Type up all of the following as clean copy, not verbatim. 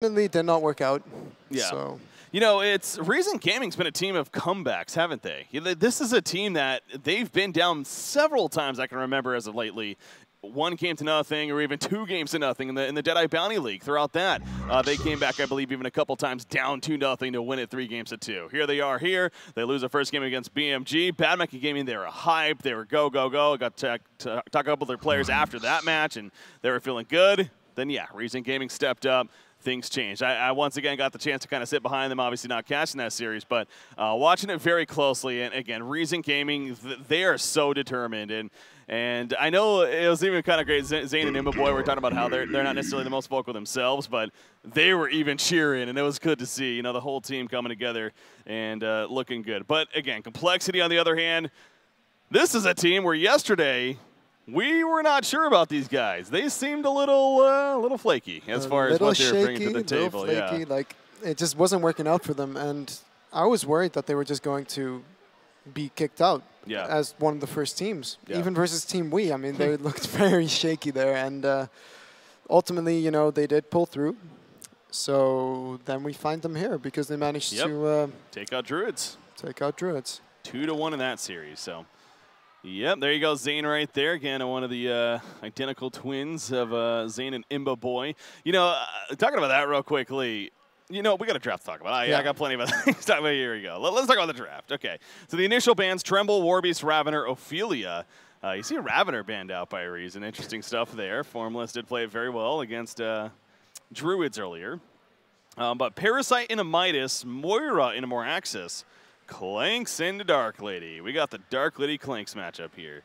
Definitely did not work out. Yeah. So. You know, Reason Gaming's been a team of comebacks, haven't they? This is a team that they've been down several times I can remember as of lately. 1 game to nothing, or even 2 games to nothing in the Deadeye Bounty League. Throughout that, they came back, I believe, even a couple times down 2-0 to win it 3 games to 2. Here they are here. They lose the first game against BMG. Bad Monkey Gaming, they were hyped. They were go, go, go. Got to talk a couple of their players after that match, and they were feeling good. Then, yeah, Reason Gaming stepped up. Things changed. I once again got the chance to kind of sit behind them, obviously not catching that series, but watching it very closely. And again, Reason Gaming, they are so determined. And I know it was even kind of great. Zane and Imba were talking about how they're not necessarily the most vocal themselves, but they were even cheering, and it was good to see, you know, the whole team coming together and looking good. But again, compLexity on the other hand, this is a team where yesterday we were not sure about these guys. They seemed a little flaky as far as what they were bringing to the table. Flaky, like it just wasn't working out for them, and I was worried that they were just going to be kicked out as one of the first teams, even versus Team We. I mean, they looked very shaky there, and ultimately, you know, they did pull through. So then we find them here because they managed to take out Druids. 2-1 in that series. So. Yep, there you go, Zane right there. Again, one of the identical twins of Zane and Imba Boy. You know, talking about that real quickly, you know, we got a draft to talk about. I got plenty of other things to talk about. Here we go. Let's talk about the draft. Okay, so the initial bans, Tremble, Warbeast, Ravener, Ophelia. You see a Ravener banned out by a reason. Interesting stuff there. Formless did play it very well against Druids earlier. But Parasite into Midas, Moira into Moraxis, Clanks into Dark Lady. We got the Dark Lady Clanks matchup here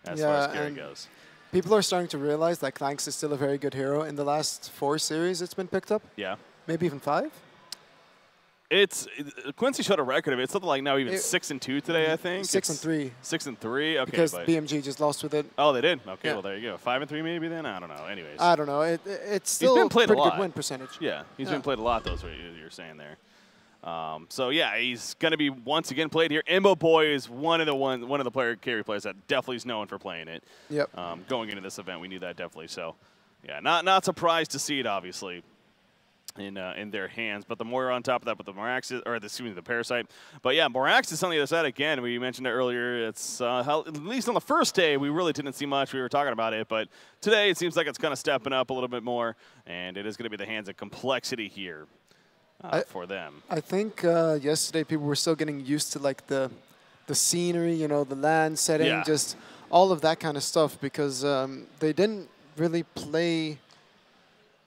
as far as carry goes. People are starting to realize that Clanks is still a very good hero. In the last 4 series it's been picked up. Yeah. Maybe even 5. Quincy showed a record of it. It's something like now even 6-2 today, I think. 6-3. 6-3. Okay. Because BMG just lost with it. Oh, they did. Okay. Well, there you go. 5-3 maybe then. I don't know. Anyways. I don't know. It's still a pretty good win percentage. Yeah. He's been played a lot. Those what you're saying there. So yeah, he's going to be once again played here. Imba Boy is one of the carry players that definitely is known for playing it. Yep. Going into this event, we knew that definitely. So yeah, not surprised to see it obviously in their hands. But the Moira on top of that, with the Moraxis, or the Parasite. But yeah, Moraxis on the other side again. We mentioned it earlier. It's at least on the first day we really didn't see much. We were talking about it, but today it seems like it's kind of stepping up a little bit more, and it is going to be the hands of compLexity here. For them. I think yesterday people were still getting used to like the scenery, you know, the land setting, just all of that kind of stuff, because they didn't really play.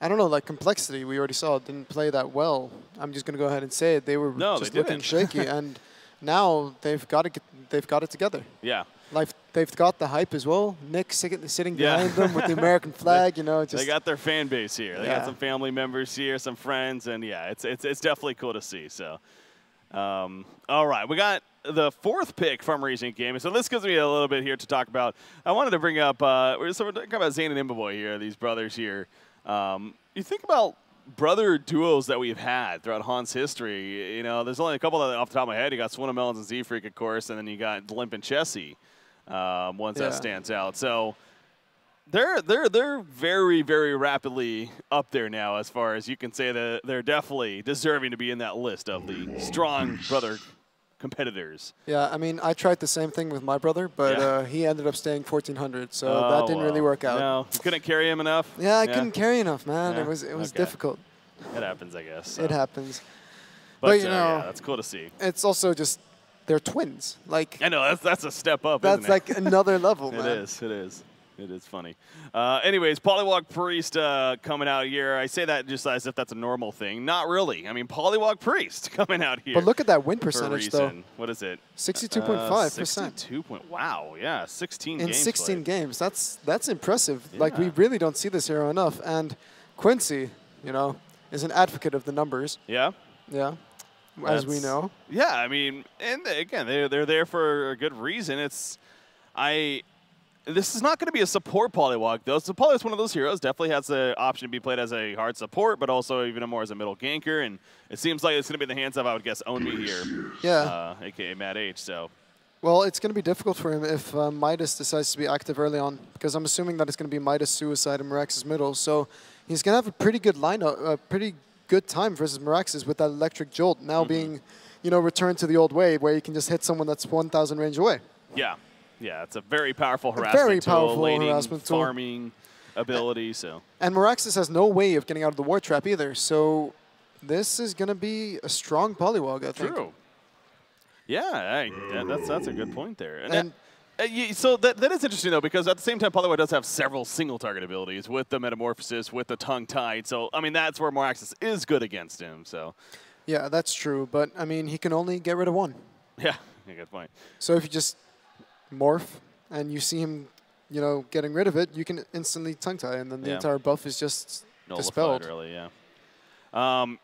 I don't know, like compLexity, we already saw, didn't play that well. I'm just going to go ahead and say it. They were just looking shaky, and now they've got it together. Yeah. Like they've got the hype as well. Nick sitting behind them with the American flag, you know. They got their fan base here. They got some family members here, some friends, and yeah, it's definitely cool to see. So, all right, we got the 4th pick from Reason Gaming. So this gives me a little bit here to talk about. I wanted to bring up we're talking about Zane and Imba Boy here, these brothers here. You think about brother duos that we've had throughout Han's history. You know, there's only a couple that off the top of my head. You got Swinamelons and Z-Freak, of course, and then you got Limp and Chessie. Ones that stands out. So they're very, very rapidly up there now, as far as you can say that they're definitely deserving to be in that list of the strong brother competitors. Yeah, I mean, I tried the same thing with my brother, but he ended up staying 1400, so that didn't really work out. No, you couldn't carry him enough? Yeah, I couldn't carry enough, man. It was difficult. It happens, I guess. So. It happens. But you know, that's cool to see. It's also just they're twins. Like I know that's a step up. That's isn't like another level, man. It is funny. Anyways, Polywog Priest coming out here. I say that just as if that's a normal thing. Not really. I mean, Polywog Priest coming out here. But look at that win percentage, though. What is it? 62.5%. Wow, yeah, 16 games. In 16 games. That's impressive. Yeah. Like, we really don't see this hero enough. And Quincy, you know, is an advocate of the numbers. Yeah? Yeah. As we know. Yeah, I mean, and again, they're there for a good reason. This is not going to be a support Polywog, though. So Polywog's one of those heroes. Definitely has the option to be played as a hard support, but also even more as a middle ganker. And it seems like it's going to be in the hands of, I would guess, Own Me here. Yeah. A.k.a. Matt H. So. Well, it's going to be difficult for him if Midas decides to be active early on, because I'm assuming that it's going to be Midas, Suicide, and Moraxis middle. So he's going to have a pretty good lineup, a pretty good time versus Meraxes with that electric jolt now being, returned to the old way where you can just hit someone that's 1,000 range away. Yeah. Yeah, it's a very powerful harassment tool, laning, tool. farming ability. So. And Meraxes has no way of getting out of the ward trap either, so this is going to be a strong polywog, I think. True. Yeah, that's a good point there. And so that is interesting, though, because at the same time, Polywog does have several single-target abilities with the Metamorphosis, with the Tongue-Tied. So, I mean, that's where Meraxes is good against him. So. Yeah, that's true. But, I mean, he can only get rid of one. Yeah, good point. So if you just morph and you see him, getting rid of it, you can instantly Tongue-Tie, and then the entire buff is just dispelled. Really, yeah.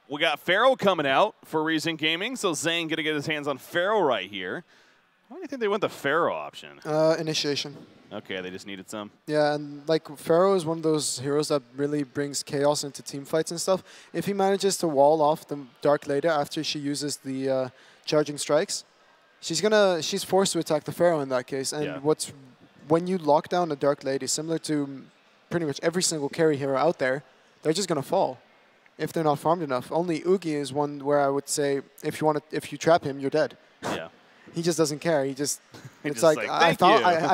We got Pharaoh coming out for Reason Gaming, so Zane going to get his hands on Pharaoh right here. Why do you think they went the Pharaoh option? Initiation. Okay, they just needed some. Yeah, and Pharaoh is one of those heroes that really brings chaos into team fights and stuff. If he manages to wall off the Dark Lady after she uses the charging strikes, she's forced to attack the Pharaoh in that case. And when you lock down a Dark Lady, similar to pretty much every single carry hero out there, they're just gonna fall if they're not farmed enough. Only Oogie is one where I would say if you trap him, you're dead. Yeah. He just doesn't care. It's just like I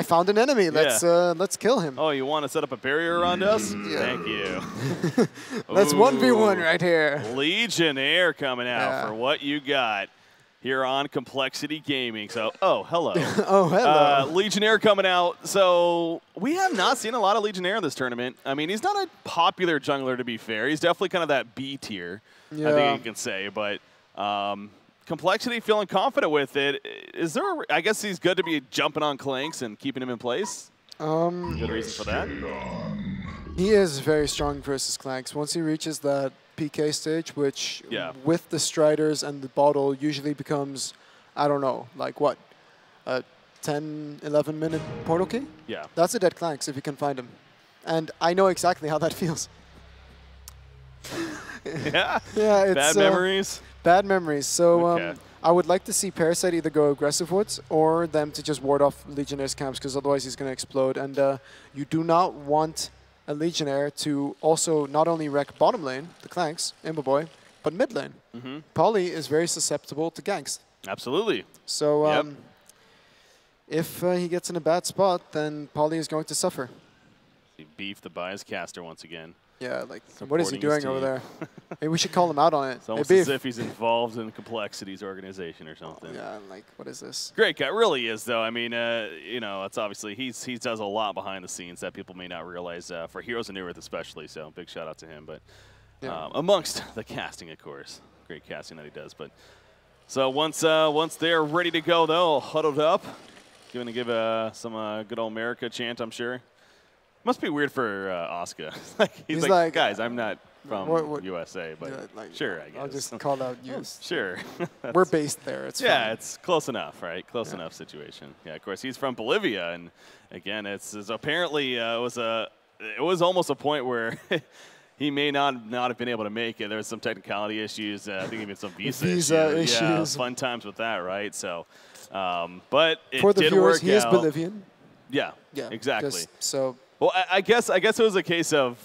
found an enemy. Let's kill him. Oh, you want to set up a barrier around us? Yeah. Thank you. That's 1v1 right here. Legionnaire coming out for what you got here on compLexity Gaming. So, hello. Hello. Legionnaire coming out. So we have not seen a lot of Legionnaire in this tournament. I mean, he's not a popular jungler, to be fair. He's definitely kind of that B tier, I think you can say. But compLexity feeling confident with it. Is there? I guess he's good to be jumping on Clanks and keeping him in place. Good reason for that. He is very strong versus Clanks. Once he reaches that PK stage, which with the Striders and the bottle usually becomes, I don't know, like what, a 10, 11 minute portal key? Yeah. That's a dead Clanks if you can find him. And I know exactly how that feels. Yeah? Yeah, it's bad memories? Bad memories. So I would like to see Parasite either go aggressive woods or them to just ward off Legionnaire's camps, because otherwise he's going to explode. And you do not want a Legionnaire to also not only wreck bottom lane, the Clanks, Imboboy, but mid lane. Poly is very susceptible to ganks. Absolutely. So if he gets in a bad spot, then Poly is going to suffer. He beefed the bias caster once again. Yeah, what is he doing over there? Maybe we should call him out on it. It's almost as if he's involved in compLexity's organization or something. Yeah, what is this? Great guy, really is, though. I mean, it's obviously he does a lot behind the scenes that people may not realize, for Heroes of New Earth especially, so big shout out to him. But amongst the casting, of course. Great casting that he does. But so once they're ready to go, though, huddled up, going to give some good old America chant, I'm sure. Must be weird for Oscar. he's like, guys, I'm not from USA, but sure, I guess. I'll just call out you. Sure. We're based there. It's fine. It's close enough, right? Close enough situation. Yeah, of course, he's from Bolivia, and again, it's apparently it was almost a point where he may not have been able to make it. There was some technicality issues. I think even some visa issues. Yeah, fun times with that, right? So, but it for the did viewers, work he is out. Bolivian. Yeah, exactly. So. Well, I guess it was a case of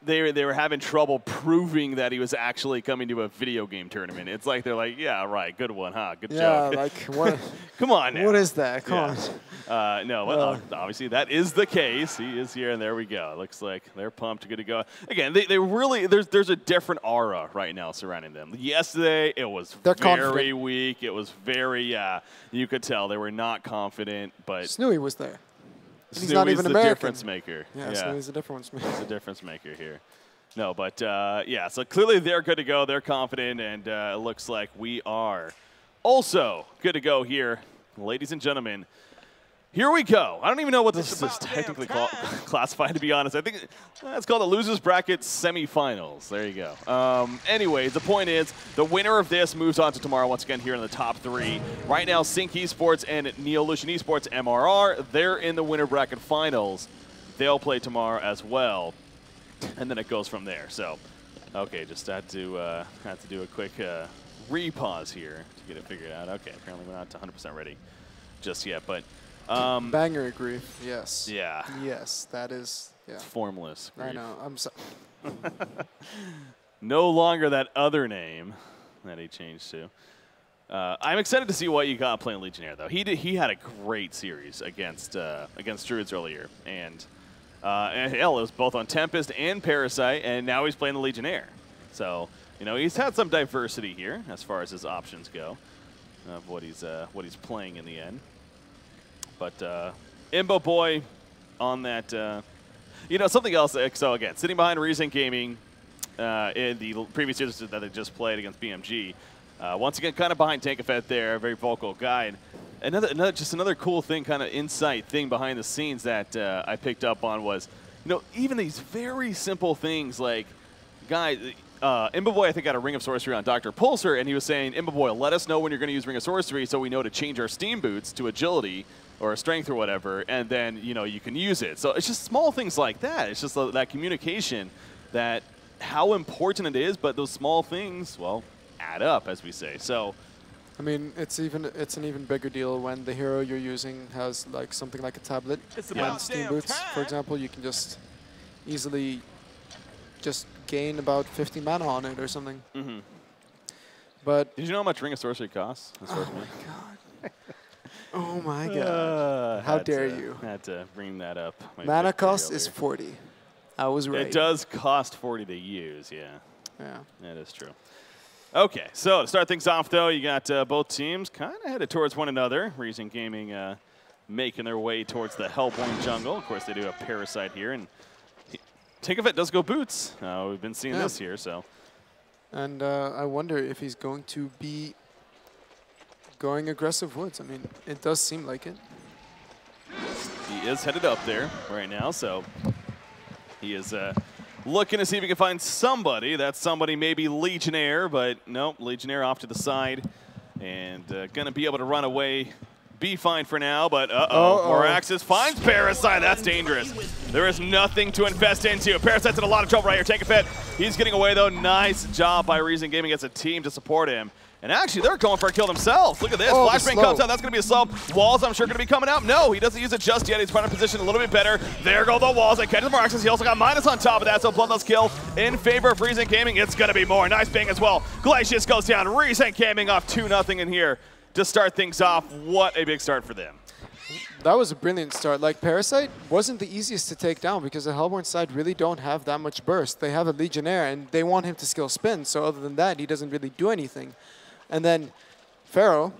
they were having trouble proving that he was actually coming to a video game tournament. It's like they're like, yeah, right, good one, huh? Good job. Yeah, what? Come on now. What is that? Come on. No, obviously that is the case. He is here, and there we go. It looks like they're pumped, good to go. Again, they really there's a different aura right now surrounding them. Yesterday it was very weak. It was very you could tell they were not confident. But Snooey was there. He's not even American. Difference maker. Yeah, so he's a difference maker. He's a difference maker here. No, but so clearly they're good to go. They're confident, and it looks like we are also good to go here. Ladies and gentlemen, here we go. I don't even know what this is technically classified, to be honest. I think it's called the Losers Bracket Semifinals. There you go. Anyways, the point is, the winner of this moves on to tomorrow once again here in the top 3. Right now, Sync Esports and Neolution Esports, MRR, they're in the winner bracket finals. They'll play tomorrow as well. And then it goes from there. So, okay, just had to do a quick repause here to get it figured out. Okay, apparently we're not 100% ready just yet, but... banger grief, yes. Yeah. Yes, that is. Yeah. It's formless. Grief. I know. I'm sorry. no longer that other name that he changed to. I'm excited to see what you got playing Legionnaire, though. He had a great series against Druids earlier, and hell, it was both on Tempest and Parasite, and now he's playing the Legionnaire. So, you know, he's had some diversity here as far as his options go of what he's playing in the end. But Imbo Boy on that, you know, something else. So again, sitting behind Resync Gaming in the previous series that they just played against BMG. Once again, kind of behind Tankafet there, a very vocal guy. And just another cool thing, kind of insight thing behind the scenes that I picked up on was, you know, even these very simple things like, guys, Imboboy, I think, got a Ring of Sorcery on Dr. Pulsar, and he was saying, Imboboy, let us know when you're going to use Ring of Sorcery so we know to change our Steam Boots to Agility or Strength or whatever, and then, you know, you can use it. So it's just small things like that. It's just that communication, that how important it is, but those small things, well, add up, as we say. So, I mean, it's an even bigger deal when the hero you're using has like something like a tablet. And Steam Boots, for example, you can just easily just gain about 50 mana on it or something. Mm-hmm. But did you know how much Ring of Sorcery costs? Oh my god! Oh my god! How dare you? Had to bring that up. Mana cost is 40. I was right. It does cost 40 to use. Yeah. Yeah. That is true. Okay, so to start things off, though, you got both teams kind of headed towards one another. Resync Gaming making their way towards the Hellborn jungle. Of course, they do have Parasite here, and Tankafet does go boots. We've been seeing this here, so. And I wonder if he's going to be going aggressive woods. I mean, it does seem like it. He is headed up there right now, so he is looking to see if he can find somebody. That somebody may be Legionnaire, but nope, Legionnaire off to the side. And going to be able to run away. Be fine for now, but Moraxis finds Parasite. That's dangerous. There is nothing to invest into. Parasite's in a lot of trouble right here. Tankafet, he's getting away, though. Nice job by Resync Gaming as a team to support him. And actually, they're going for a kill themselves. Look at this. Flashbang comes out. That's going to be a slow. Walls, I'm sure, going to be coming out. No, he doesn't use it just yet. He's trying to position a little bit better. There go the walls. They catches Moraxis. He also got minus on top of that, so bloodless kill in favor of Resync Gaming. It's going to be more. Nice bang as well. Glacius goes down. Resync Gaming off 2-0 in here to start things off. What a big start for them. That was a brilliant start. Like, Parasite wasn't the easiest to take down because the Hellborn side really don't have that much burst. They have a Legionnaire, and they want him to skill spin. So other than that, he doesn't really do anything. And then Pharaoh,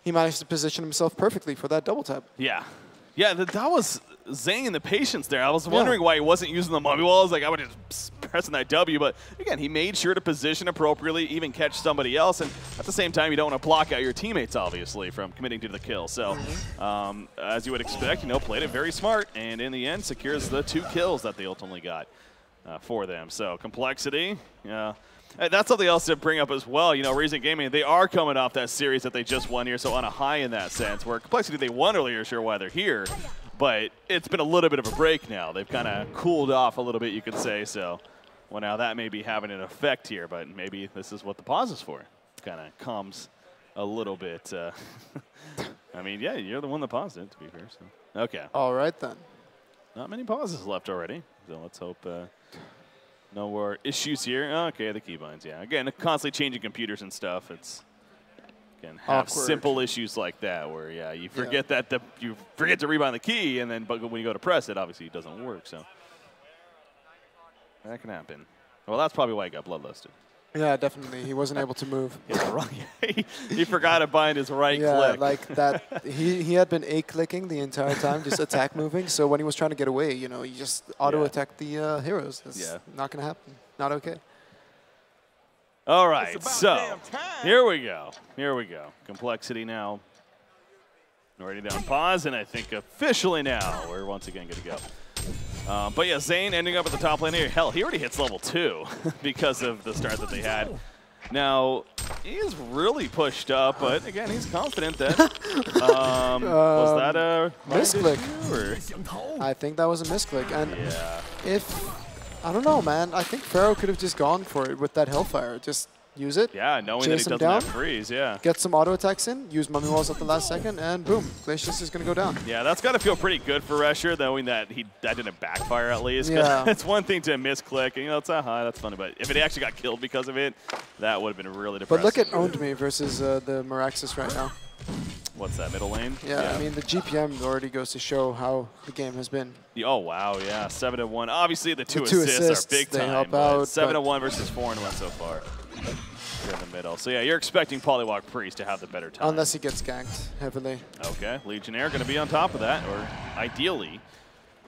he managed to position himself perfectly for that double tap. Yeah. Yeah, that was Zane the patience there. I was wondering why he wasn't using the mummy walls. Like, I would just pressing that W. But, again, he made sure to position appropriately, even catch somebody else. And at the same time, you don't want to block out your teammates, obviously, from committing to the kill. So, as you would expect, you know, played it very smart. And in the end, secures the 2 kills that they ultimately got for them. So, complexity, that's something else to bring up as well. You know, Resync Gaming, they are coming off that series that they just won here, so on a high in that sense, where complexity they won earlier, sure why they're here, but it's been a little bit of a break now. They've kind of cooled off a little bit, you could say, so well, now that may be having an effect here, but maybe this is what the pause is for. Kind of calms a little bit. I mean, yeah, you're the one that paused it, to be fair. So. Okay. All right, then. Not many pauses left already, so let's hope no more issues here. Okay, the keybinds, yeah. Again, constantly changing computers and stuff. It's, again, have simple issues like that where, yeah, you forget that you forget to rebind the key, and then but when you go to press it, obviously it doesn't work. So that can happen. Well, that's probably why he got bloodlusted. Yeah, definitely. He wasn't able to move. He forgot to bind his right click. Yeah, like that. He had been A-clicking the entire time, just attack moving. So when he was trying to get away, you know, you just auto-attack the heroes. That's not going to happen. Not okay. All right, so here we go. Here we go. Complexity now. Already down pause, and I think officially now we're once again good to go. But yeah, Zane ending up at the top lane here. Hell, he already hits level 2 because of the start that they had. Now, he's really pushed up, but again, he's confident that, was that a misclick? I think that was a misclick. And I don't know, man. I think Pharaoh could have just gone for it with that Hellfire. Just use it. Yeah, knowing that he doesn't have freeze, yeah. Get some auto attacks in, use Mummy Walls at the last second, and boom, Glacius is going to go down. Yeah, that's got to feel pretty good for Resher, knowing that that didn't backfire at least. Yeah. It's one thing to misclick, and it's that's funny, but if it actually got killed because of it, that would have been really depressing. But look at Owned Me versus the Meraxis right now. What's that, middle lane? Yeah, I mean, the GPM already goes to show how the game has been. Oh, wow, yeah, 7-1. Obviously, the two assists are big time. Help out, 7-1 versus 4-1 so far. You're in the middle. So, yeah, you're expecting Polywalk Priest to have the better time. Unless he gets ganked heavily. Okay, Legionnaire going to be on top of that, or ideally.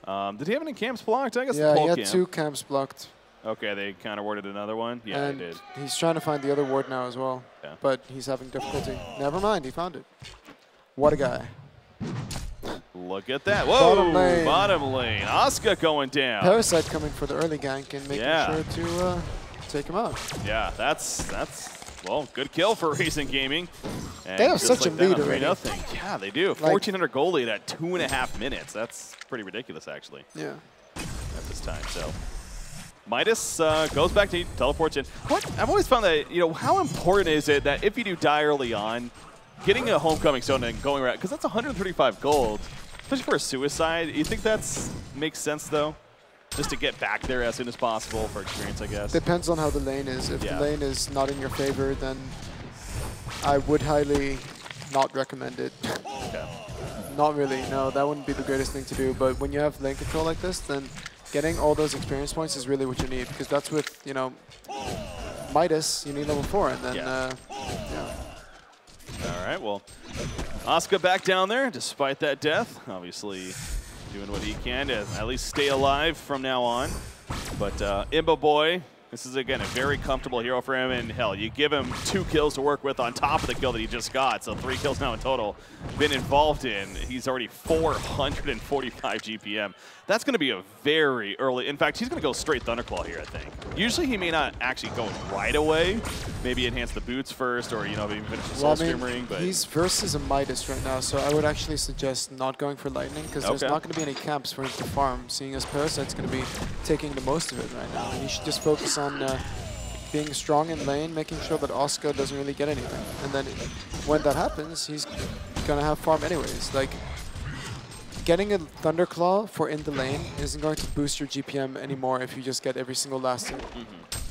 Did he have any camps blocked? I guess yeah, he had 2 camps blocked. Okay, they kind of warded another one. Yeah, and they did. He's trying to find the other ward now as well, but he's having difficulty. Never mind, he found it. What a guy. Look at that. Whoa, bottom lane. Asuka going down. Parasite coming for the early gank and making sure to take him out. Yeah, that's well, good kill for Recent Gaming. And they have such a lead already. Nothing. Yeah, they do. 1,400 goal lead at 2.5 minutes. That's pretty ridiculous, actually. Yeah. At this time, so. Midas goes back to teleports in. I've always found that, how important is it that if you do die early on, getting a homecoming stone and going around, because that's 135 gold, especially for a suicide. You think that makes sense, though? Just to get back there as soon as possible for experience, I guess? Depends on how the lane is. If the lane is not in your favor, then I would highly not recommend it. Okay. Not really, no. That wouldn't be the greatest thing to do. But when you have lane control like this, then getting all those experience points is really what you need. Because that's with, Midas, you need level 4. And then, yeah. All right, well, Asuka back down there despite that death. Obviously doing what he can to at least stay alive from now on. But Imba Boy, this is, again, a very comfortable hero for him. And, hell, you give him 2 kills to work with on top of the kill that he just got. So 3 kills now in total been involved in. He's already 445 GPM. That's going to be a very early. In fact, he's going to go straight Thunderclaw here, I think. Usually he may not actually go right away. Maybe enhance the boots first, or maybe finish the Soul Stream ring. But he's versus a Midas right now, so I would actually suggest not going for Lightning because there's not going to be any camps for him to farm. Seeing as Parasite's going to be taking the most of it right now, and he should just focus on being strong in lane, making sure that Asuka doesn't really get anything. And then when that happens, he's going to have farm anyways. Like, getting a Thunderclaw for in the lane isn't going to boost your GPM anymore if you just get every single last hit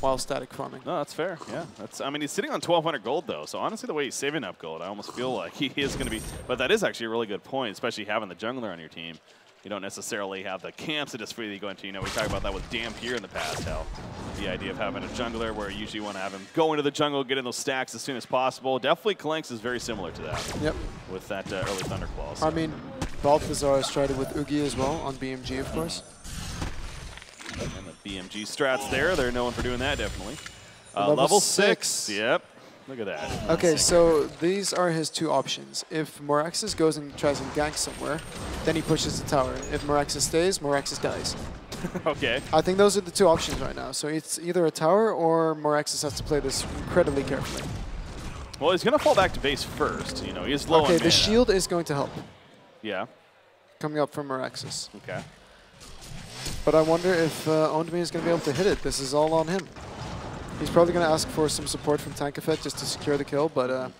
while static farming. No, that's fair. Yeah, I mean, he's sitting on 1,200 gold though, so honestly, the way he's saving up gold, I almost feel like he is going to be. But that is actually a really good point, especially having the jungler on your team. You don't necessarily have the camps to just freely go into. We talked about that with Dampier in the past. How the idea of having a jungler where you usually want to have him go into the jungle, get in those stacks as soon as possible. Definitely Kalenx is very similar to that. Yep. With that early Thunderclaw. So. I mean, Balthazar has tried it with Oogie as well on BMG, of course. And the BMG strats there, they're known for doing that, definitely. Level 6. Yep. Look at that. Okay, so these are his 2 options. If Meraxis goes and tries and gank somewhere, then he pushes the tower. If Meraxis stays, Meraxis dies. Okay. I think those are the 2 options right now. So it's either a tower or Meraxis has to play this incredibly carefully. Well, he's going to fall back to base first. He's low on mana. The shield is going to help. Yeah. Coming up from Meraxis. Okay. But I wonder if Owned Me is going to be able to hit it. This is all on him. He's probably going to ask for some support from Tankafet just to secure the kill, but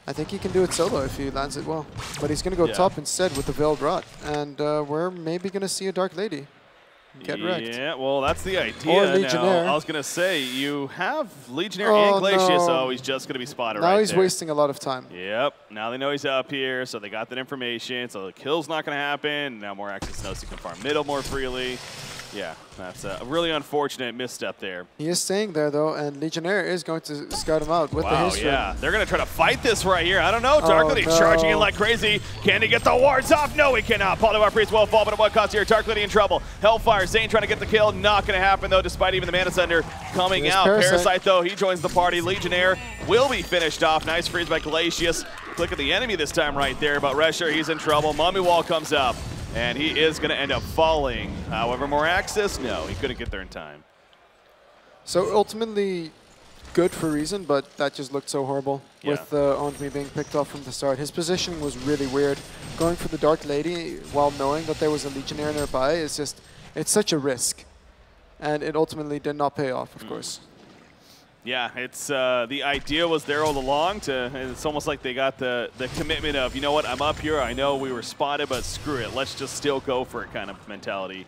I think he can do it solo if he lands it well. But he's going to go top instead with the Veiled Rot, and we're maybe going to see a Dark Lady get wrecked. Yeah, well, that's the idea. Or Legionnaire. Now, I was going to say, you have Legionnaire and Glacius, so he's just going to be spotted right there. Now he's wasting a lot of time. Yep. Now they know he's up here, so they got that information, so the kill's not going to happen. Now Meraxis knows he can farm middle more freely. Yeah, that's a really unfortunate misstep there. He is staying there, though, and Legionnaire is going to scout him out with the history. Yeah. They're going to try to fight this right here. I don't know. Darklady charging in like crazy. Can he get the wards off? No, he cannot. Polywalk Priest will fall, but at what cost here? Darklady in trouble. Hellfire, Zane trying to get the kill. Not going to happen, though, despite even the Mana Sender coming out. Parasite, though, he joins the party. Legionnaire will be finished off. Nice freeze by Glacius. Click at the enemy this time right there, but Resher, he's in trouble. Mummy Wall comes up. And he is going to end up falling. However, Meraxis, no, he couldn't get there in time. So ultimately, good for reason, but that just looked so horrible with Owned Me being picked off from the start. His positioning was really weird. Going for the Dark Lady while knowing that there was a Legionnaire nearby is just, it's such a risk. And it ultimately did not pay off, of course. Yeah, it's the idea was there all along. It's almost like they got the commitment of, you know what, I'm up here. I know we were spotted, but screw it. Let's just still go for it kind of mentality.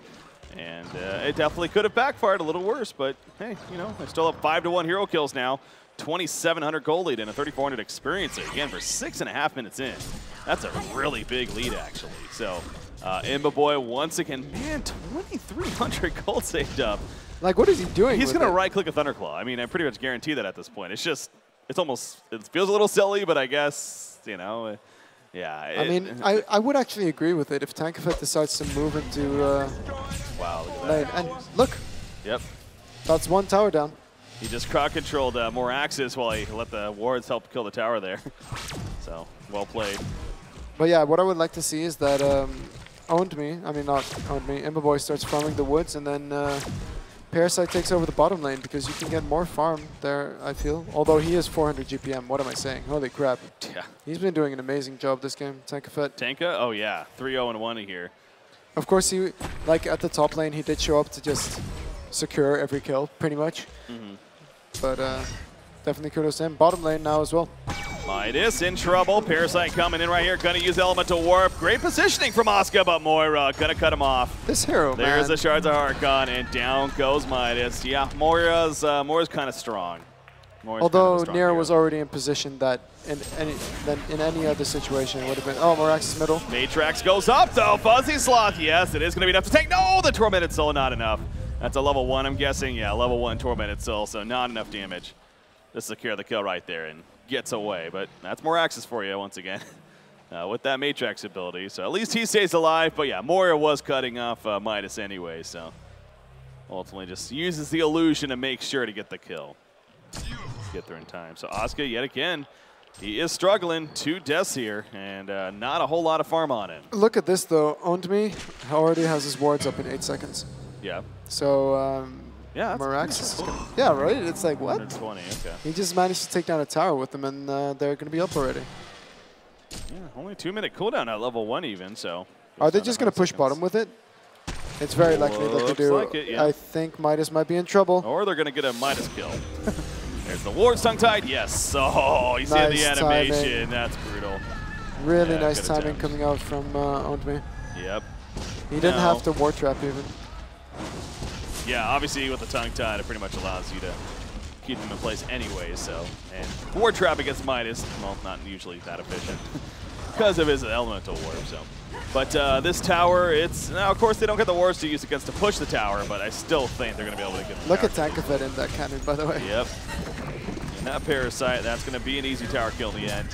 And it definitely could have backfired a little worse, but hey, you know, they're still up 5-1 hero kills now. 2,700 gold lead and a 3,400 experience again for 6.5 minutes in. That's a really big lead, actually. So, Boy once again, man, 2,300 gold saved up. Like, what is he doing? He's going to right-click a Thunderclaw. I mean, I pretty much guarantee that at this point. It's just, it feels a little silly, but I guess, you know, yeah. I mean, I would actually agree with it if Tankafet decides to move into wow, look at lane. that. And look. Yep. That's one tower down. He just crowd-controlled more axes while he let the wards help kill the tower there. So, well played. But yeah, what I would like to see is that Boy starts farming the woods, and then Parasite takes over the bottom lane, because you can get more farm there, I feel. Although he is 400 GPM, what am I saying? Holy crap. Yeah. He's been doing an amazing job this game, Tankafet. Tanka? Oh yeah, 3-0-1 here. Of course, he, like at the top lane, he did show up to just secure every kill, pretty much. Mm-hmm. But definitely kudos to him. Bottom lane now as well. Midas in trouble. Parasite coming in right here. Gonna use Elemental Warp. Great positioning from Asuka, but Moira gonna cut him off. This hero, There's man. the Shards of Harkon, and down goes Midas. Yeah, Moira's kind of strong. Although Nero was already in position that in any other situation it would have been. Oh, Morax's middle. Matrax goes up though. Fuzzy Sloth. Yes, it is gonna be enough to take. No, the Tormented Soul not enough. That's a level 1, I'm guessing. Yeah, level 1 Tormented Soul, so not enough damage to secure the kill right there and gets away. But that's more axes for you once again with that Matrax ability. So at least he stays alive. But yeah, Moira was cutting off Midas anyway, so ultimately just uses the illusion to make sure to get the kill. Get there in time. So Asuka, yet again, he is struggling. 2 deaths here, and not a whole lot of farm on him. Look at this, though. Me already has his wards up in 8 seconds. Yeah. So, yeah, Morax is yeah, right? It's like, what? 120, okay. He just managed to take down a tower with them, and they're going to be up already. Yeah, only 2-minute cooldown at level 1 even, so. Are they just going to push bottom with it? It's very likely that they do. Like it, yeah. I think Midas might be in trouble. Or they're going to get a Midas kill. There's the ward tongue-tied. Yes. Oh, you see nice the animation. Timing. That's brutal. Really yeah, nice timing coming out from Me. Yep. He didn't have to ward trap even. Yeah, obviously with the tongue-tied, it pretty much allows you to keep them in place anyway, so. And ward trap against Midas, well, not usually that efficient because of his elemental warp, so. But this tower, now of course they don't get the wards to use against to push the tower, but I still think they're going to be able to get the Look at Tankafet in that cannon, by the way. Yep. And that Parasite, that's going to be an easy tower kill in the end.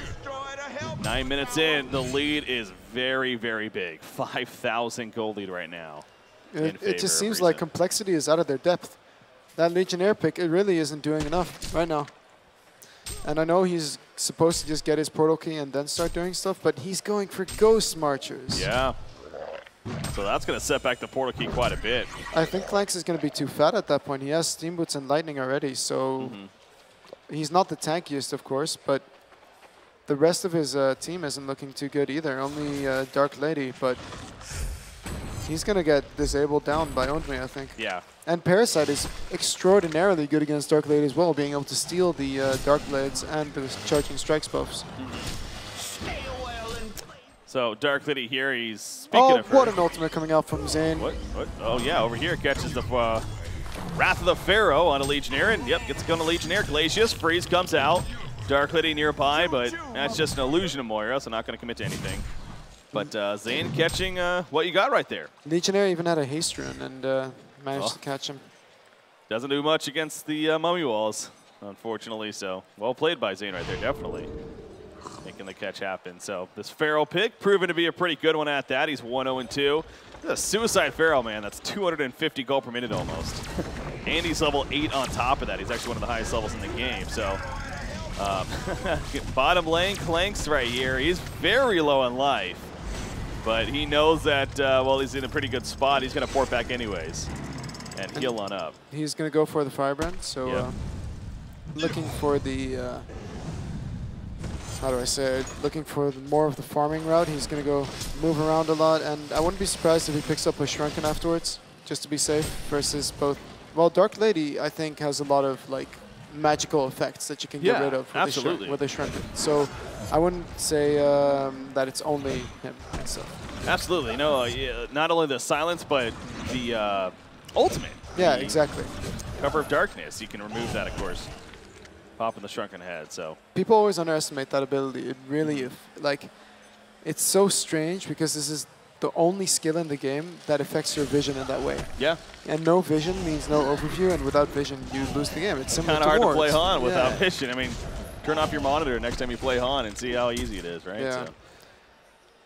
9 minutes in, the lead is very, very big. 5,000 gold lead right now. It just seems like compLexity is out of their depth. That Legionnaire pick, it really isn't doing enough right now. And I know he's supposed to just get his portal key and then start doing stuff, but he's going for Ghost Marchers. Yeah. So that's going to set back the portal key quite a bit. I think Clanks is going to be too fat at that point. He has Steam Boots and Lightning already, so he's not the tankiest, of course, but the rest of his team isn't looking too good either. Only Dark Lady, but he's going to get disabled down by Me, I think. Yeah. And Parasite is extraordinarily good against Dark Lady as well, being able to steal the Dark Blades and the Charging Strikes buffs. So Dark Lady here, he's speaking of her. What an ultimate coming out from Zane. What? Oh yeah, over here catches the Wrath of the Pharaoh on a Legionnaire, and yep, gets going to Legionnaire. Glacius, Freeze comes out. Dark Lady nearby, but that's just an illusion of Moira, so not going to commit to anything. But Zane catching what you got right there. Legionnaire even had a haste rune and managed to catch him. Doesn't do much against the mummy walls, unfortunately, so well played by Zane right there, definitely. Making the catch happen. So this Pharaoh pick proven to be a pretty good one at that. He's 1-0-2. This is a suicide Pharaoh, man. That's 250 gold per minute almost. And he's level 8 on top of that. He's actually one of the highest levels in the game. So bottom lane Clanks right here. He's very low in life. But he knows that, well, he's in a pretty good spot. He's going to port back anyways and heal on up. He's going to go for the Firebrand. So looking for the... how do I say it? Looking for more of the farming route. He's going to go move around a lot, and I wouldn't be surprised if he picks up a Shrunken afterwards, just to be safe, versus both... Well, Dark Lady, I think, has a lot of, like, magical effects that you can get rid of with the shrunken. So I wouldn't say that it's only him and stuff. Absolutely. No, not only the silence, but the ultimate. Yeah, exactly. Cover of Darkness. You can remove that, of course. Pop in the shrunken head. So people always underestimate that ability. It really, it's so strange because this is the only skill in the game that affects your vision in that way. Yeah. And no vision means no overview, and without vision, you lose the game. It's similar to kind of hard Wards. to play Han without vision. I mean, turn off your monitor next time you play Han and see how easy it is, right? Yeah. So.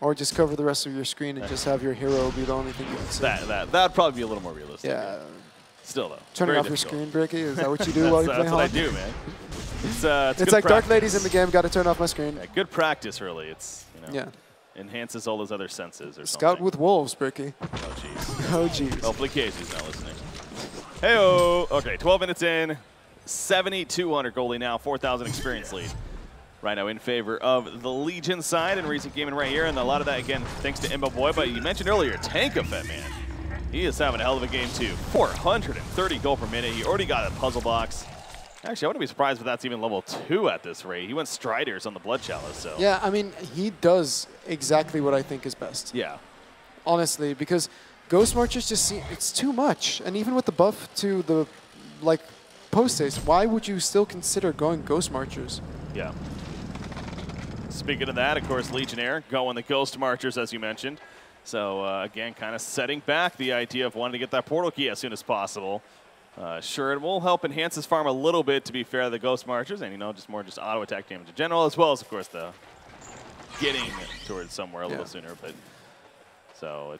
Or just cover the rest of your screen and just have your hero be the only thing you can see. That'd probably be a little more realistic. Yeah. Still, though. Turning off your screen, Bricky? Is that what you do while you play Han? That's what I do, man. It's like Dark Ladies in the game, got to turn off my screen. Yeah, good practice, really. It's, yeah. Enhances all those other senses or Scout something. with wolves, Bricky. Oh, jeez. Oh, jeez. Hopefully Casey's not listening. Hey-oh. Okay, 12 minutes in. 7,200 goalie now. 4,000 experience lead. Right now in favor of the Legion side in recent gaming right here. And a lot of that, again, thanks to Imbo Boy. But you mentioned earlier, Tankafet, man. He is having a hell of a game, too. 430 goal per minute. He already got a puzzle box. Actually, I wouldn't be surprised if that's even level 2 at this rate. He went Striders on the Blood Chalice, so. Yeah, I mean, he does exactly what I think is best. Yeah. Honestly, because Ghost Marchers just seem, it's too much. And even with the buff to the, post haste, why would you still consider going Ghost Marchers? Yeah. Speaking of that, of course, Legionnaire going the Ghost Marchers, as you mentioned. So, again, kind of setting back the idea of wanting to get that portal key as soon as possible. Sure, it will help enhance his farm a little bit, to be fair, the Ghost Marchers, and, just more just auto attack damage in general, as well as, of course, the getting towards somewhere a little sooner. But so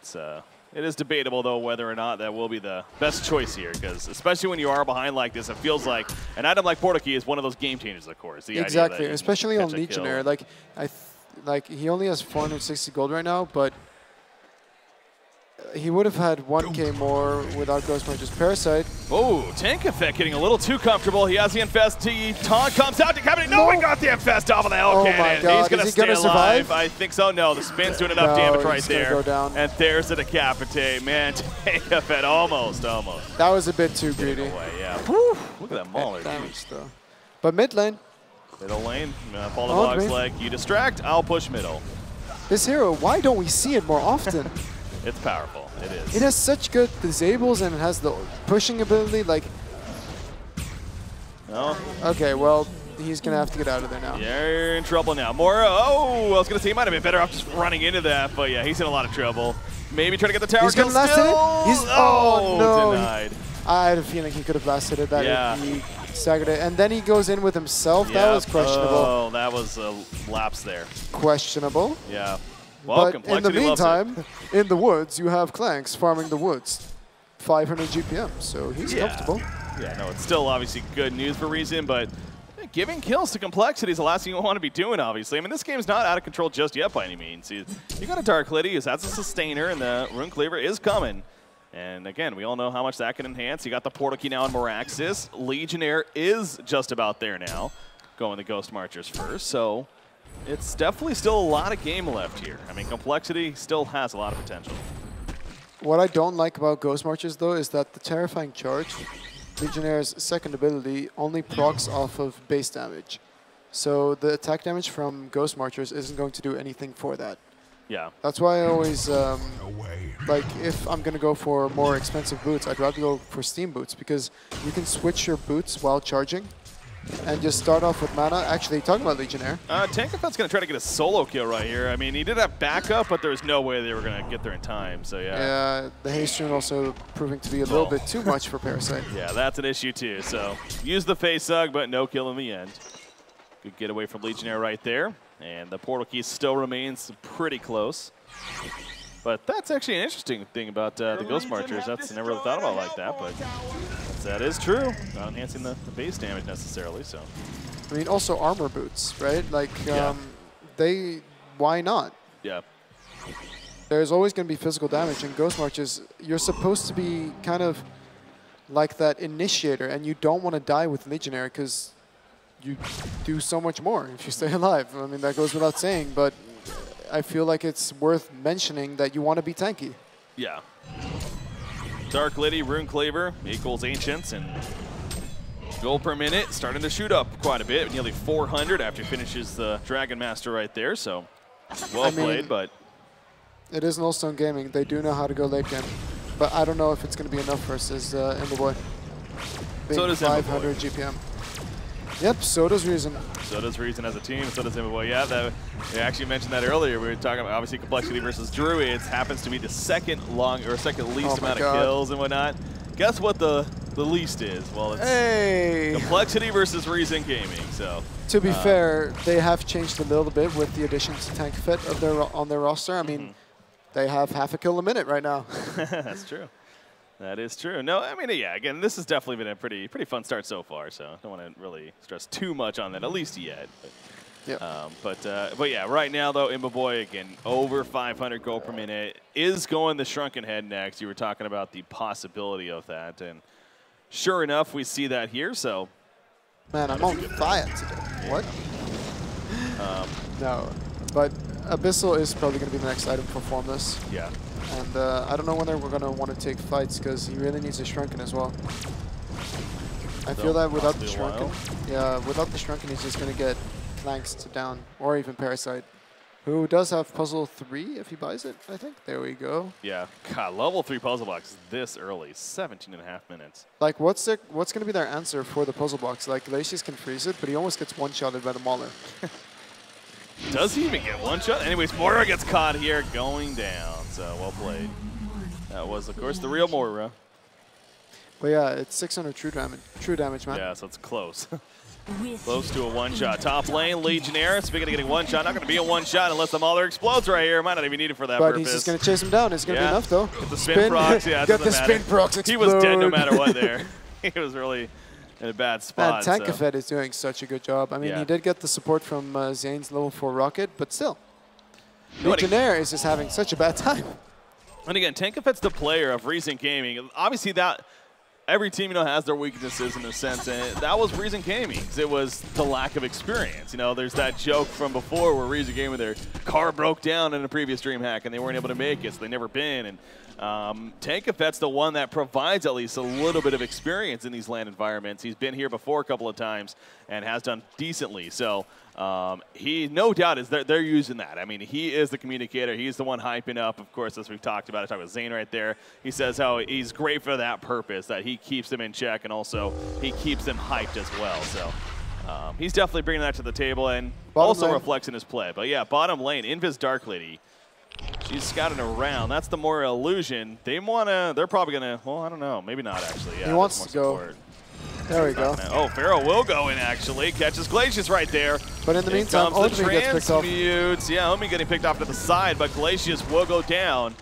it is debatable, though, whether or not that will be the best choice here, because especially when you are behind like this, it feels like an item like portal key is one of those game changers, of course. Exactly, especially on Legionnaire. He only has 460 gold right now, but he would have had 1k more without Ghost Marchers. Parasite. Oh, Tankafet getting a little too comfortable. He has the Infest. Taunt comes out to Cabinet. No one got the Infest off of the Hell Cannon. My God. He's going to stay alive. Survive? I think so. No, the spin's doing enough damage right there. Go down. And there's the Decapitate. Man, Tankafet almost. That was a bit too greedy. Yeah. Whew. Look at that mauler. Damage, though. But mid lane. Middle lane. Paul the Dog's like, you distract, I'll push middle. This hero, why don't we see it more often? It's powerful. It is. It has such good disables and it has the pushing ability. No. Okay, well, he's going to have to get out of there now. Yeah, you're in trouble now. Mora, I was going to say he might have been better off just running into that, but yeah, he's in a lot of trouble. Maybe try to get the tower kill still. Oh, no. Denied. I had a feeling he could have blasted it. He staggered it. And then he goes in with himself. Yep. That was questionable. Oh, that was a lapse there. Questionable. Yeah. Well, but in the meantime, in the woods, you have Clanks farming the woods. 500 GPM, so he's comfortable. Yeah, no, it's still obviously good news for Reason, but giving kills to compLexity is the last thing you want to be doing, obviously. I mean, this game's not out of control just yet by any means. You got a Dark Lady, that's a sustainer, and the Rune Cleaver is coming. And again, we all know how much that can enhance. You got the portal key now in Meraxis. Legionnaire is just about there now, going the Ghost Marchers first, so it's definitely still a lot of game left here. I mean, compLexity still has a lot of potential. What I don't like about Ghost Marchers, though, is that the Terrifying Charge, Legionnaire's second ability, only procs off of base damage. So the attack damage from Ghost Marchers isn't going to do anything for that. Yeah. That's why I always, if I'm going to go for more expensive boots, I'd rather go for Steam boots, because you can switch your boots while charging and just start off with mana. Actually, talking about Legionnaire. Tankafet's going to try to get a solo kill right here. I mean, he did have backup, but there's no way they were going to get there in time, so yeah. Yeah, the haste rune also proving to be a little bit too much for Parasite. Yeah, that's an issue too, so use the face hug, but no kill in the end. Good getaway from Legionnaire right there, and the portal key still remains pretty close. But that's actually an interesting thing about the Ghost Marchers. That's never really thought about like that, but that is true. Not enhancing the base damage necessarily, so. I mean, also armor boots, right? Why not? Yeah. There's always going to be physical damage, and Ghost Marchers, you're supposed to be kind of like that initiator, and you don't want to die with Legionnaire because you do so much more if you stay alive. I mean, that goes without saying, but I feel like it's worth mentioning that you want to be tanky. Yeah. Dark Lady, Rune Cleaver equals Ancients, and Gold per minute, starting to shoot up quite a bit, nearly 400 after he finishes the Dragon Master right there. So well played, but it is Nullstone Gaming. They do know how to go late game, but I don't know if it's going to be enough versus Imboboy. So does 500 GPM. Yep, so does Reason. So does Reason as a team, so does Imboboy. Yeah, we actually mentioned that earlier. We were talking about, obviously, compLexity versus Druids happens to be the second least amount of kills and whatnot. Guess what the least is? Well, it's compLexity versus Reason Gaming. So to be fair, they have changed a little bit with the addition to TankFit on their roster. I mean, they have half a kill a minute right now. That's true. That is true. No, I mean, yeah, again, this has definitely been a pretty fun start so far, so I don't want to really stress too much on that, at least yet. But yeah, right now, though, Imboboy, again, over 500 gold per minute, is going the Shrunken Head next. You were talking about the possibility of that, and sure enough, we see that here, so. Man, I'm on fire today. What? No, but Abyssal is probably going to be the next item for Formless. Yeah. And I don't know when we're going to want to take fights because he really needs a Shrunken as well. I feel that without the Shrunken, without the Shrunken, he's just going to get flanks to down or even Parasite, who does have puzzle 3 if he buys it, I think. There we go. Yeah, God, level 3 puzzle box this early, 17.5 minutes. Like, what's going to be their answer for the puzzle box? Like, Glacius can freeze it, but he almost gets one-shotted by the Mauler. Does he even get one shot? Anyways, Moira gets caught here going down. So well played. That was, of course, the real Moira. But yeah, it's 600 true damage, man. Yeah, so it's close. Close to a one-shot. Top lane, Legionnaire. Speaking of getting one shot, not going to be a one-shot unless the Mauler explodes right here. Might not even need it for that purpose. But he's just going to chase him down. It's going to be enough, though. Get the spin procs. Yeah, get the spin procs explode. He was dead no matter what there. He was really in a bad spot. And TankFit is doing such a good job. I mean, he did get the support from Zane's level 4 rocket, but still. Legionnaire is just having such a bad time. And again, TankFit's the player of Reason Gaming. Obviously, that every team has their weaknesses in a sense, and that was Reason Gaming's. It was the lack of experience. There's that joke from before where Reason Gaming, their car broke down in a previous DreamHack and they weren't able to make it, so they never been. And TankFit's the one that provides at least a little bit of experience in these LAN environments. He's been here before a couple of times and has done decently. So he, no doubt, is they're using that. I mean, he is the communicator. He's the one hyping up, of course, as we've talked about. I talked about Zane right there. He says how he's great for that purpose, that he keeps them in check and also he keeps them hyped as well. So he's definitely bringing that to the table and also reflects in his play. But yeah, bottom lane, Invis Dark Lady. She's scouting around. That's the more illusion. They're probably gonna, well, I don't know, maybe not actually. Yeah, he wants to go. There we go. Oh, Pharaoh will go in actually. Catches Glacius right there. But in the meantime, Omi gets picked off. Yeah, Omi getting picked off to the side, but Glacius will go down.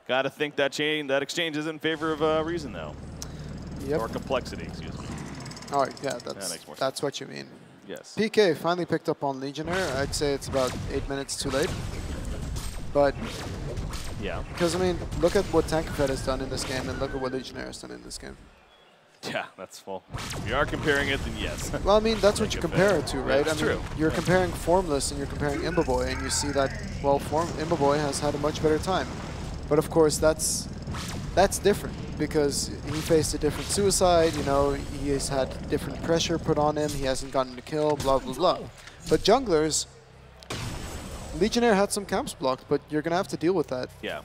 Got to think that exchange is in favor of Reason though. Yep. Or compLexity, excuse me. All right, yeah, that's what you mean. Yes. PK finally picked up on Legionnaire. I'd say it's about 8 minutes too late. But yeah, because I mean, look at what TankFit has done in this game, and look at what Legionnaire has done in this game. Yeah, that's full. If you are comparing it, then yes. Well, I mean, that's what you compare it to, right? That's true. You're comparing Formless and you're comparing Imboboy, and you see that, well, Imboboy has had a much better time. But of course, that's different because he faced a different suicide. He has had different pressure put on him. He hasn't gotten a kill. Blah blah blah. But junglers. Legionnaire had some camps blocked, but you're going to have to deal with that. Yeah.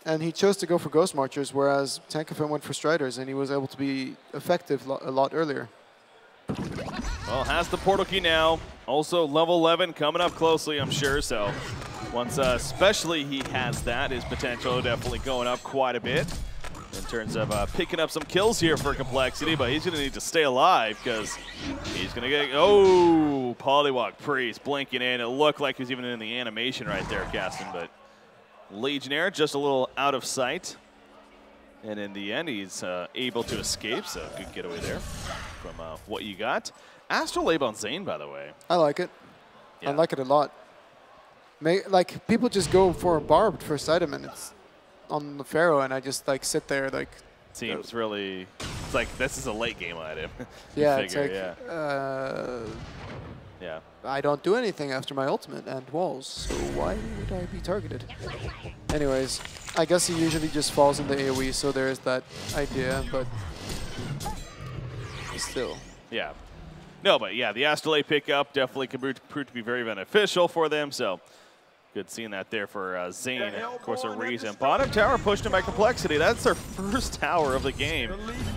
And he chose to go for Ghost Marchers, whereas TankFit went for Striders, and he was able to be effective a lot earlier. Well, has the portal key now. Also, level 11 coming up closely, I'm sure. So once especially he has that, his potential definitely going up quite a bit in terms of picking up some kills here for compLexity, but he's going to need to stay alive because he's going to get, Polywalk Priest blinking in. It looked like he was even in the animation right there casting, but Legionnaire just a little out of sight. And in the end, he's able to escape, so good getaway there from what you got. Astrolabe on Zane, by the way. I like it. Yeah. I like it a lot. Like, people just go for a barbed first item, and it's on the Pharaoh, and I just sit there seems really, it's like this is a late game item. Yeah, figure, it's yeah. I don't do anything after my ultimate and walls, so why would I be targeted? Anyways, I guess he usually just falls in the AoE, so there is that idea, but still. Yeah. No, but yeah, the Astrolabe pickup definitely can prove to be very beneficial for them. So good seeing that there for Zane. Of course, a reason. Bottom tower pushed him by complexity. That's their first tower of the game.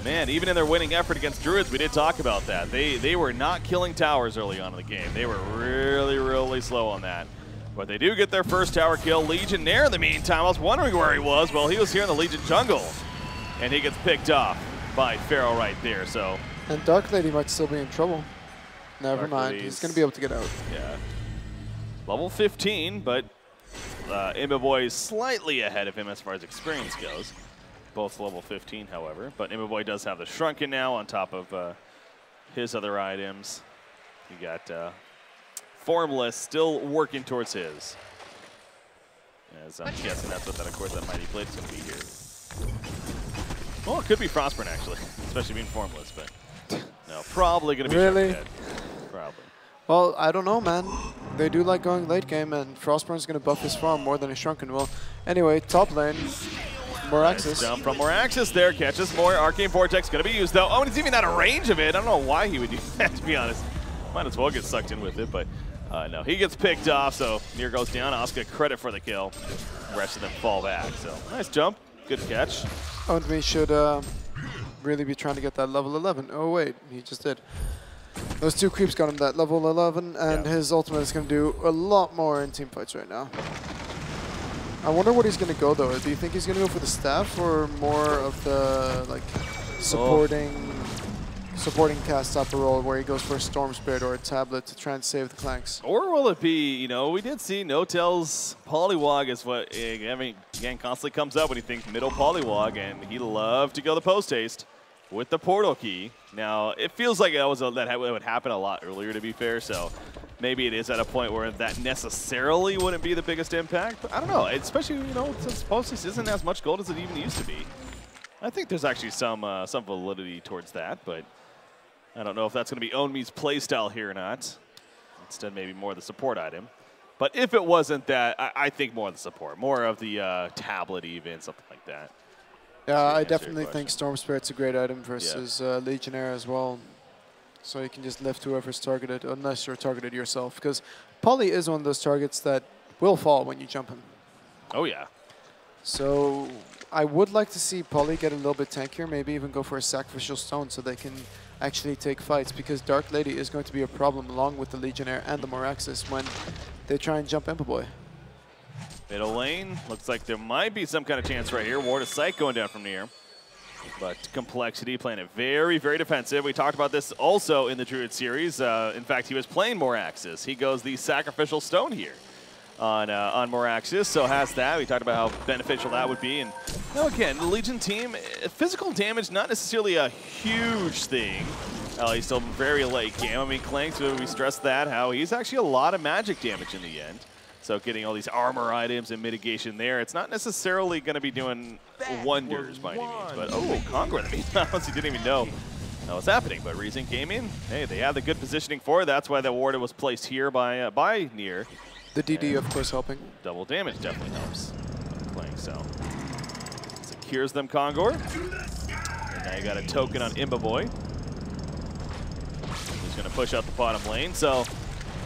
Man, even in their winning effort against Druids, we did talk about that. They were not killing towers early on in the game. They were really, really slow on that. But they do get their first tower kill. Legionnaire in the meantime, I was wondering where he was. Well, he was here in the Legion jungle. And he gets picked off by Pharaoh right there. So. And Dark Lady might still be in trouble. Never mind. He's going to be able to get out. Yeah. Level 15, but Imbaboy is slightly ahead of him as far as experience goes. Both level 15, however. But Imbaboy does have the Shrunken now on top of his other items. You got Formless still working towards his. As I'm guessing that's what that, of course, that Mighty Blade's going to be here. Well, it could be Frostburn, actually, especially being Formless, but no, probably going to be really? Shrunken. Probably. Well, I don't know, man. They do like going late game, and Frostburn's going to buff his farm more than a Shrunken will. Anyway, top lane, Moraxis. Nice jump from Moraxis there, catches more. Arcane Vortex going to be used, though. Oh, and he's even out of range of it. I don't know why he would do that, to be honest. Might as well get sucked in with it, but no, he gets picked off, so Nier goes down. Oscar credit for the kill. The rest of them fall back, so nice jump. Good catch. And we should really be trying to get that level 11. Oh, wait, he just did. Those two creeps got him that level 11, and his ultimate is going to do a lot more in team fights right now. I wonder what he's going to go, though. Do you think he's going to go for the staff or more of the like supporting cast type of role where he goes for a Storm Spirit or a tablet to try and save the Clanks? Or will it be, you know, we did see No-Tail's Polywog is what, again, constantly comes up when you think middle Polywog, and he loved to go the post-haste with the portal key. Now, it feels like that would happen a lot earlier, to be fair, so maybe it is at a point where that necessarily wouldn't be the biggest impact. But I don't know, especially, you know, since post-haste isn't as much gold as it even used to be. I think there's actually some validity towards that, but I don't know if that's going to be Onmi's playstyle here or not. Instead, maybe more the support item. But if it wasn't that, I think more of the support, more of the tablet even, something like that. Yeah, I definitely think Storm Spirit's a great item versus Legionnaire as well. So you can just lift whoever's targeted, unless you're targeted yourself. Because Poly is one of those targets that will fall when you jump him. Oh, yeah. So I would like to see Poly get a little bit tankier, maybe even go for a Sacrificial Stone so they can actually take fights. Because Dark Lady is going to be a problem along with the Legionnaire and the Moraxis when they try and jump Impa Boy. Middle lane, looks like there might be some kind of chance right here. Ward of Sight going down from near. But complexity playing it very, very defensive. We talked about this also in the Druid series. In fact, he was playing Moraxis. He goes the Sacrificial Stone here on Moraxis, so has that. We talked about how beneficial that would be. And now again, the Legion team, physical damage, not necessarily a huge thing. He's still very late game. I mean, Clanks, we stressed that, how he's actually a lot of magic damage in the end. So getting all these armor items and mitigation there, it's not necessarily going to be doing wonders by any means. But, oh, Conqueror, I mean, honestly didn't even know that was happening. But Reason came in. Hey, they had the good positioning for it. That's why the ward was placed here by Nier. The DD, and of course, helping. Double damage definitely helps playing, so. Secures them, Kongor. And now you got a token on Imba Boy. He's going to push out the bottom lane, so.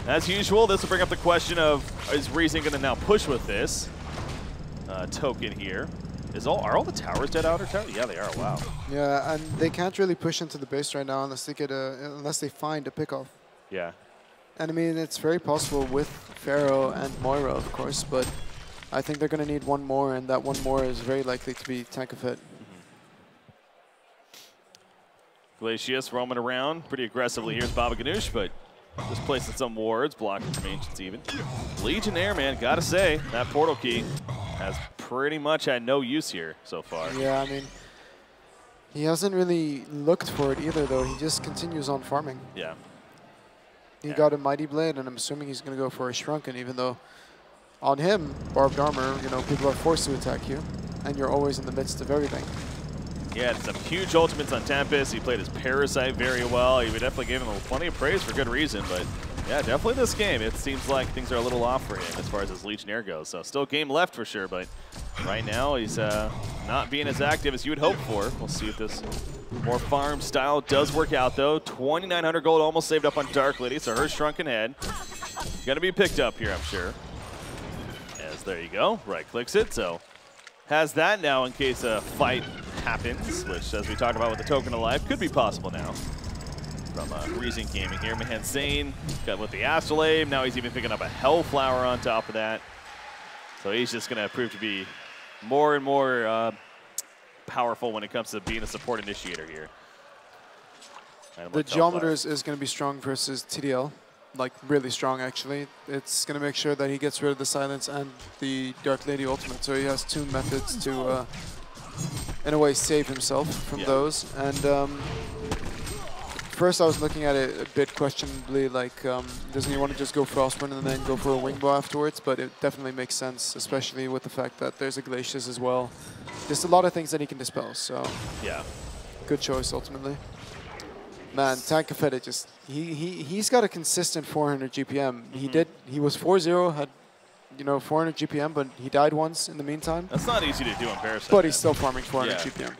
As usual, this will bring up the question of, is Reason going to now push with this token here? Are all the towers dead outer tower? Yeah, they are. Wow. Yeah, and they can't really push into the base right now unless they get unless they find a pickoff. Yeah. And I mean, it's very possible with Pharaoh and Moira, of course, but I think they're going to need one more, and that one more is very likely to be tank of hit. Glacius roaming around pretty aggressively. Here's Baba Ganoush, but just placing some wards, blocking from Ancients even. Legionnaire, man, gotta say, that portal key has pretty much had no use here so far. Yeah, I mean, he hasn't really looked for it either, though. He just continues on farming. Yeah. He got a Mighty Blade, and I'm assuming he's going to go for a Shrunken, even though on him, Barbed Armor, you know, people are forced to attack you, and you're always in the midst of everything. Yeah, some huge ultimates on Tempest. He played his Parasite very well. He would definitely give him plenty of praise for good reason, but yeah, definitely this game, it seems like things are a little off for him as far as his Legionnaire goes. So still game left for sure, but right now he's not being as active as you would hope for. We'll see if this More farm style does work out, though. 2,900 gold almost saved up on Dark Lady, so her shrunken head going to be picked up here, I'm sure. As there you go, right clicks it, so has that now in case a fight happens, which, as we talked about with the Token of Life, could be possible now. From Reason Gaming here, Mahan Sane got with the Astrolabe, now he's even picking up a Hellflower on top of that. So he's just going to prove to be more and more powerful when it comes to being a support initiator here. The Geometer is going to be strong versus TDL, like really strong actually. It's going to make sure that he gets rid of the Silence and the Dark Lady ultimate, so he has two methods to, in a way, save himself from those. And first I was looking at it a bit questionably, like doesn't he want to just go Frostburn and then go for a Wing Bow afterwards? But it definitely makes sense, especially with the fact that there's a Glacius as well. There's a lot of things that he can dispel, so yeah, good choice ultimately. Man, Tankafed, just he's got a consistent 400 GPM. He was 4-0, had 400 GPM, but he died once in the meantime. That's not easy to do on Parasite. But he's still farming 400 GPM.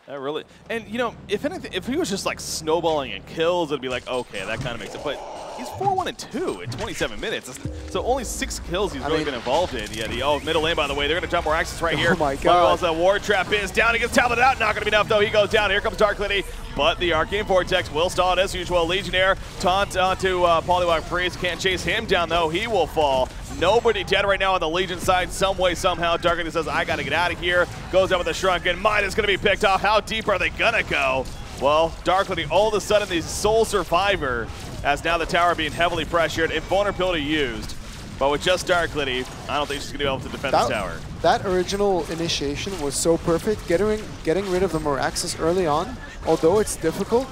That really, and if anything, if he was just like snowballing and kills, it'd be like, okay, that kind of makes it. But he's 4-1-2 in 27 minutes, so only 6 kills he's really been involved in. Yeah, middle lane, by the way, they're going to drop more access right here. Oh my God! The Ward Trap is down. He gets tableted out. Not going to be enough though. He goes down. Here comes Dark Lady, but the Arcane Vortex will stall it as usual. Legionnaire taunt onto Polywog Priest. Can't chase him down though. He will fall. Nobody dead right now on the Legion side. Some way, somehow, Dark Lady says, I got to get out of here. Goes out with a Shrunken. Mine is going to be picked off. How deep are they going to go? Well, Dark Lady, all of a sudden, the sole survivor, as now the tower being heavily pressured. Invulnerability used. But with just Dark Lady, I don't think she's going to be able to defend the tower. That original initiation was so perfect. Getting rid of the Moraxis early on, although it's difficult,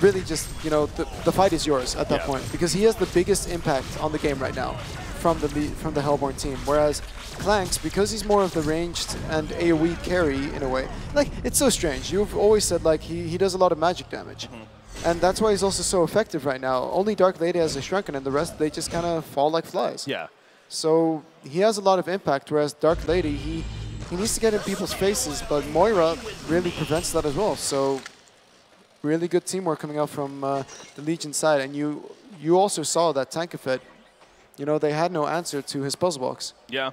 really just, the fight is yours at that point. Because he has the biggest impact on the game right now from the Hellborn team. Whereas Clanks, because he's more of the ranged and AoE carry in a way, like, it's so strange. You've always said, like, he does a lot of magic damage. And that's why he's also so effective right now. Only Dark Lady has a Shrunken, and the rest, they just kind of fall like flies. Yeah. So he has a lot of impact, whereas Dark Lady, he needs to get in people's faces, but Moira really prevents that as well. So really good teamwork coming out from the Legion side. And you also saw that Tankafed, they had no answer to his puzzle box. Yeah.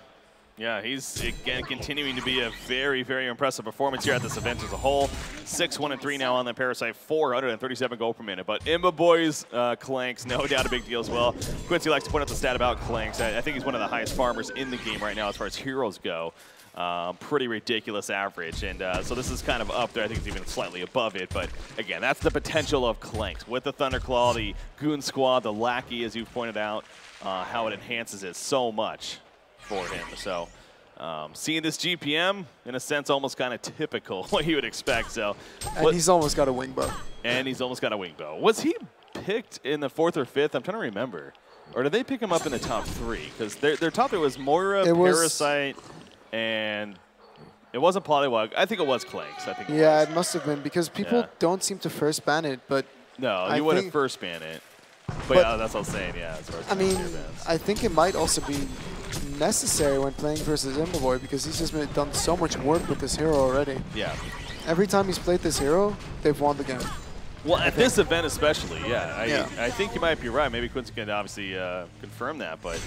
Yeah, he's, again, continuing to be a very, very impressive performance here at this event as a whole. 6-1-3 now on the Parasite, 437 gold per minute. But Imba Boys, Clanks, no doubt a big deal as well. Quincy likes to point out the stat about Clanks. I think he's one of the highest farmers in the game right now as far as heroes go. Pretty ridiculous average. And so this is kind of up there. I think it's even slightly above it. But again, that's the potential of Clanks. With the Thunderclaw, the Goon Squad, the Lackey, as you've pointed out, how it enhances it so much for him. So seeing this GPM, in a sense, almost kind of typical what you would expect. So, and he's almost got a Wing Bow. And he's almost got a Wing Bow. Was he picked in the 4th or 5th? I'm trying to remember. Or did they pick him up in the top 3? Because their top 3 was Moira, Parasite, and it wasn't Polywog. I think it was Clanks. I think it must have been, because people don't seem to first ban it, but no, you wouldn't first ban it. But yeah, that's what I'm saying, yeah. As far as I think it might also be necessary when playing versus Imba, because he's just done so much work with this hero already. Yeah. Every time he's played this hero, they've won the game. Well, at this event especially, I think you might be right. Maybe Quincy can obviously confirm that, but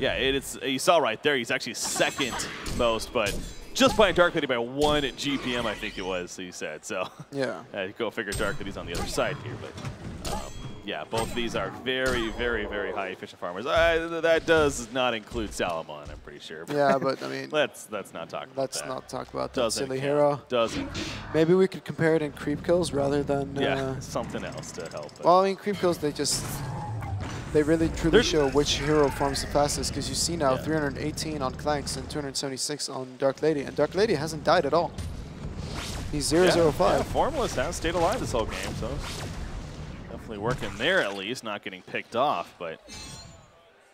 yeah, you saw right there, he's actually second most, but just by Dark Lady by 1 GPM, I think it was, he said. So yeah, go figure Dark Lady's on the other side here, but yeah, both of these are very, very, very high efficient farmers. That does not include Salamon, I'm pretty sure. But yeah, but I mean, let's not talk about that. Let's not talk about that silly hero. Doesn't. Maybe we could compare it in creep kills rather than something else to help. Well, I mean, creep kills, they really truly show which hero farms the fastest, because you see now 318 on Clanks and 276 on Dark Lady, and Dark Lady hasn't died at all. He's 0-0-5. Yeah, Formless has stayed alive this whole game, so definitely working there at least, not getting picked off. But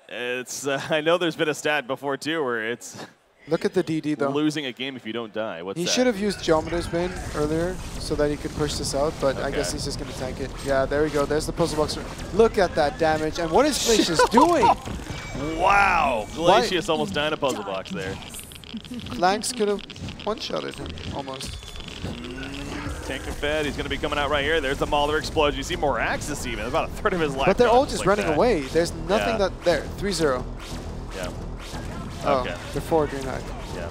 it's I know there's been a stat before too where it's look at the DD though. Losing a game if you don't die. What's he that? should have used Geometer's Bane earlier so that he could push this out, but I guess he's just going to tank it. Yeah, there we go. There's the puzzle box. Look at that damage. And what is Glacius doing? Wow. Glacius almost died in a puzzle box there. Clanks could have one-shotted him almost. Tank and fed. He's going to be coming out right here. There's the Mauler explosion. You see more Axis even. About a third of his life. But they're all just running away. There's nothing that there. 3-0. Yeah. Oh, Okay. they're 4 DreamHack. Yeah.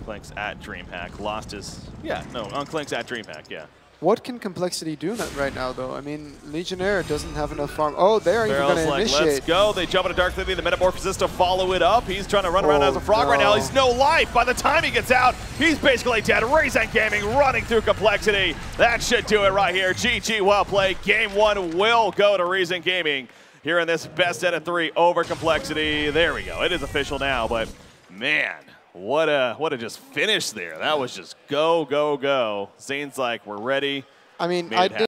Clinks at DreamHack lost his. Yeah. No, on Clinks at DreamHack. Yeah. What can complexity do right now, though? I mean, Legionnaire doesn't have enough farm. Oh, they're even going to initiate. Let's go. They jump into Dark Lily. The Metamorphosis to follow it up. He's trying to run around as a frog right now. He's no life. By the time he gets out, he's basically dead. Reason Gaming running through complexity. That should do it right here. GG, well played. Game 1 will go to Reason Gaming here in this best out of 3 over complexity. There we go. It is official now, but man, what a just finish there. That was just go, go, go. Zane's like, we're ready. I mean, I did